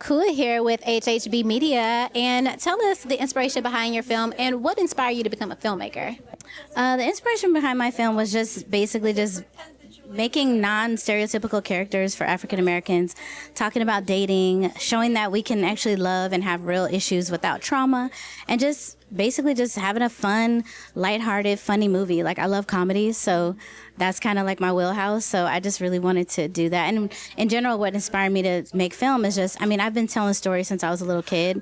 Rahkua here with HHB Media, and tell us the inspiration behind your film and what inspired you to become a filmmaker. The inspiration behind my film was just basically just making non-stereotypical characters for African Americans, talking about dating, showing that we can actually love and have real issues without trauma, and just basically just having a fun, lighthearted, funny movie. Like, I love comedies, so that's kind of like my wheelhouse. So I just really wanted to do that. And in general, what inspired me to make film is just, I mean, I've been telling stories since I was a little kid.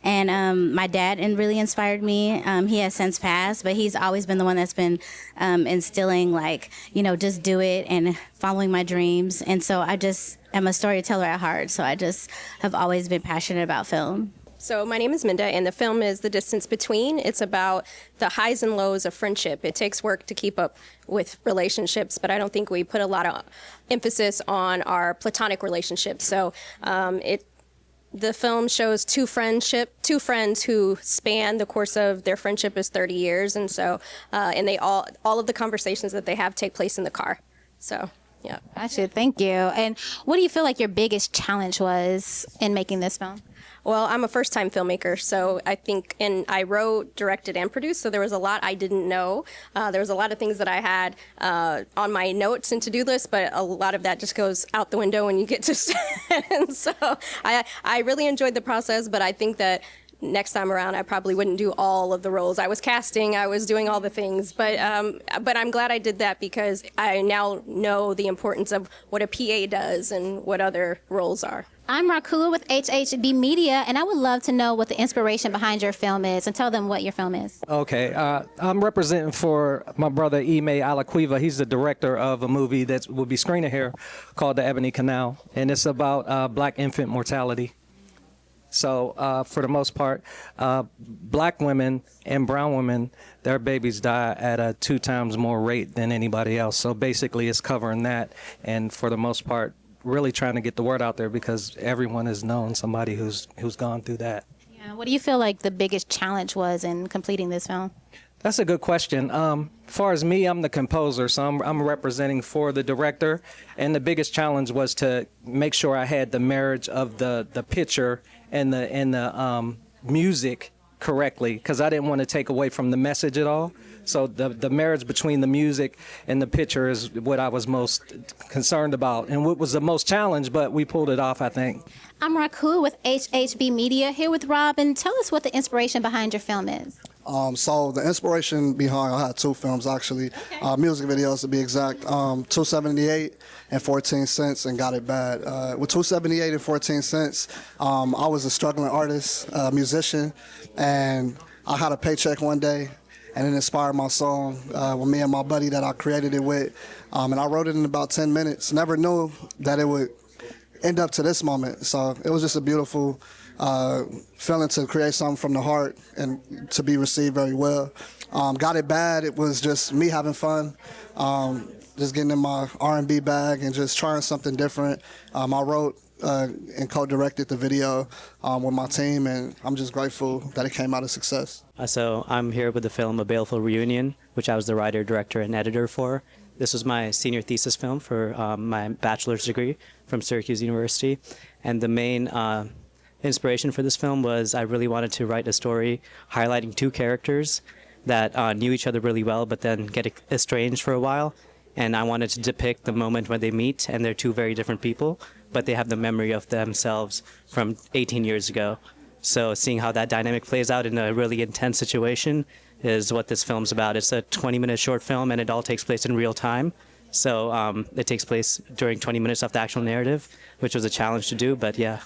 And my dad really inspired me. He has since passed, but he's always been the one that's been instilling, like, you know, just do it and following my dreams. And so I just am a storyteller at heart. So I just have always been passionate about film. So my name is Minda, and the film is The Distance Between. It's about the highs and lows of friendship. It takes work to keep up with relationships, but I don't think we put a lot of emphasis on our platonic relationships. So the film shows two friends who span the course of their friendship is 30 years, and so and they all of the conversations that they have take place in the car. So yeah. Gotcha. Thank you. And what do you feel like your biggest challenge was in making this film? Well, I'm a first-time filmmaker, so I think, and I wrote, directed, and produced, so there was a lot I didn't know. There was a lot of things that I had on my notes and to-do list, but a lot of that just goes out the window when you get to set. And so I really enjoyed the process, but I think that next time around, I probably wouldn't do all of the roles. I was casting, I was doing all the things, but I'm glad I did that because I now know the importance of what a PA does and what other roles are. I'm Rahkua with HHB Media, and I would love to know what the inspiration behind your film is, and tell them what your film is. Okay, I'm representing for my brother Ime Alaquiva. He's the director of a movie that will be screening here called The Ebony Canal, and it's about black infant mortality. So for the most part, black women and brown women, their babies die at a 2 times more rate than anybody else. So basically it's covering that, and for the most part, really trying to get the word out there because everyone has known somebody who's gone through that. Yeah. What do you feel like the biggest challenge was in completing this film? That's a good question. As far as me, I'm the composer, so I'm representing for the director, and the biggest challenge was to make sure I had the marriage of the picture and the music correctly, because I didn't want to take away from the message at all. So the marriage between the music and the picture is what I was most concerned about, and what was the most challenge, but we pulled it off, I think. I'm Rahkua with HHB Media, here with Robin. Tell us what the inspiration behind your film is. So the inspiration behind, I had 2 films actually, music videos to be exact, 278 and 14 cents and Got It Bad. With 278 and 14 cents, I was a struggling artist, musician, and I had a paycheck one day, and it inspired my song with me and my buddy that I created it with, and I wrote it in about 10 minutes. Never knew that it would end up to this moment, so it was just a beautiful feeling to create something from the heart and to be received very well. Got It Bad, it was just me having fun, just getting in my R&B bag and just trying something different. I wrote and co-directed the video with my team, and I'm just grateful that it came out a success. So I'm here with the film A Baleful Reunion, which I was the writer, director, and editor for. This was my senior thesis film for my bachelor's degree from Syracuse University, and the main inspiration for this film was I really wanted to write a story highlighting 2 characters that knew each other really well but then get estranged for a while, and I wanted to depict the moment when they meet and they're 2 very different people, but they have the memory of themselves from 18 years ago. So seeing how that dynamic plays out in a really intense situation is what this film's about. It's a 20-minute short film, and it all takes place in real time. So it takes place during 20 minutes of the actual narrative, which was a challenge to do, but yeah.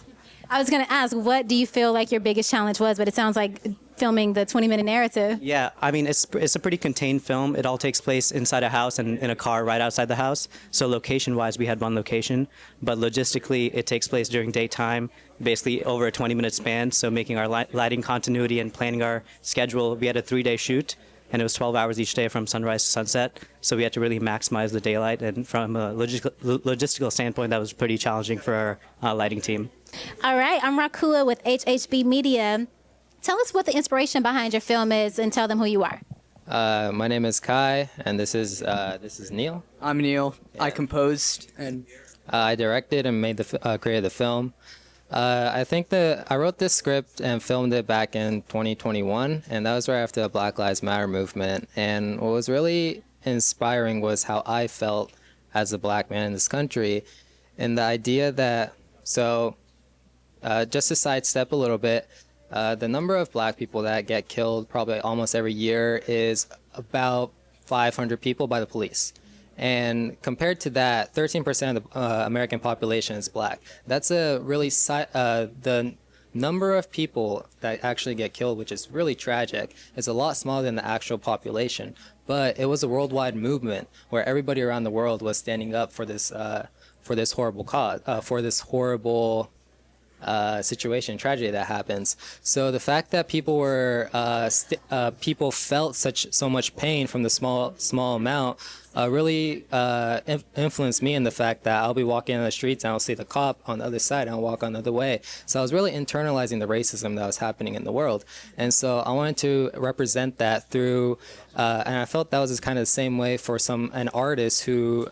I was going to ask, what do you feel like your biggest challenge was? But it sounds like filming the 20-minute narrative. Yeah, I mean, it's a pretty contained film. It all takes place inside a house and in a car right outside the house. So location-wise, we had one location. But logistically, it takes place during daytime, basically over a 20-minute span. So making our lighting continuity and planning our schedule, we had a 3-day shoot. And it was 12 hours each day from sunrise to sunset. So we had to really maximize the daylight. And from a logistical standpoint, that was pretty challenging for our lighting team. All right, I'm Rahkua with HHB Media. Tell us what the inspiration behind your film is and tell them who you are. My name is Kai, and this is Neil. I'm Neil. Yeah. I composed and I directed and made created the film. I think that I wrote this script and filmed it back in 2021, and that was right after the Black Lives Matter movement. And what was really inspiring was how I felt as a black man in this country, and the idea that, just to sidestep a little bit, the number of black people that get killed probably almost every year is about 500 people by the police. And compared to that, 13% of the American population is black. That's a really, the number of people that actually get killed, which is really tragic, is a lot smaller than the actual population. But it was a worldwide movement where everybody around the world was standing up for this horrible cause, for this horrible situation, tragedy that happens. So the fact that people were people felt so much pain from the small amount really influenced me in the fact that I'll be walking in the streets and I'll see the cop on the other side and I'll walk on the other way. So I was really internalizing the racism that was happening in the world. And so I wanted to represent that through, and I felt that was kind of the same way for an artist who,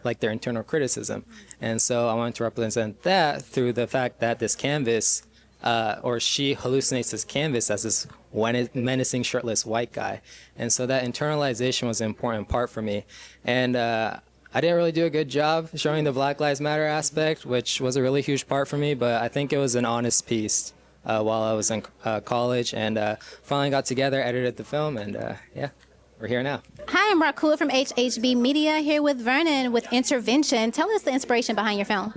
like their internal criticism. And so I wanted to represent that through the fact that this canvas, or she hallucinates this canvas as this menacing shirtless white guy. And so that internalization was an important part for me. And I didn't really do a good job showing the Black Lives Matter aspect, which was a really huge part for me, but I think it was an honest piece while I was in college, and finally got together, edited the film, and yeah, we're here now. Hi, I'm Rahkua from HHB Media, here with Vernon with Intervention. Tell us the inspiration behind your film.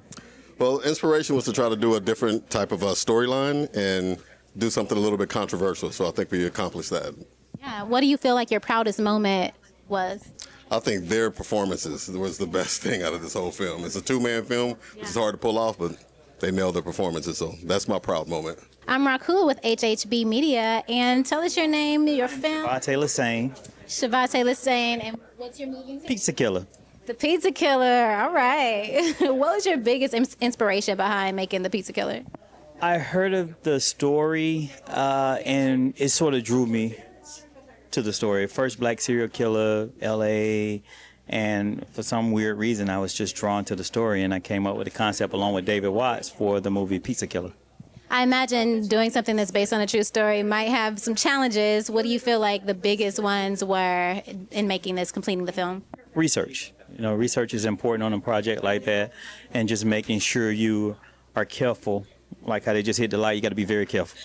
Well, inspiration was to try to do a different type of a storyline and do something a little bit controversial, so I think we accomplished that. Yeah, what do you feel like your proudest moment was? I think their performances was the best thing out of this whole film. It's a two-man film, which is hard to pull off, but they nailed their performances, so that's my proud moment. I'm Rahkua with HHB Media, and tell us your name, your film. Shavate Lassane, and what's your movie? Pizza Killer. The Pizza Killer, all right. What was your biggest inspiration behind making The Pizza Killer? I heard of the story, and it sort of drew me to the story. First black serial killer, LA, and for some weird reason, I was just drawn to the story, and I came up with the concept along with David Watts for the movie Pizza Killer. I imagine doing something that's based on a true story might have some challenges. What do you feel like the biggest ones were in making this, completing the film? Research. Research is important on a project like that, and just making sure you are careful. Like how they just hit the light, you got to be very careful.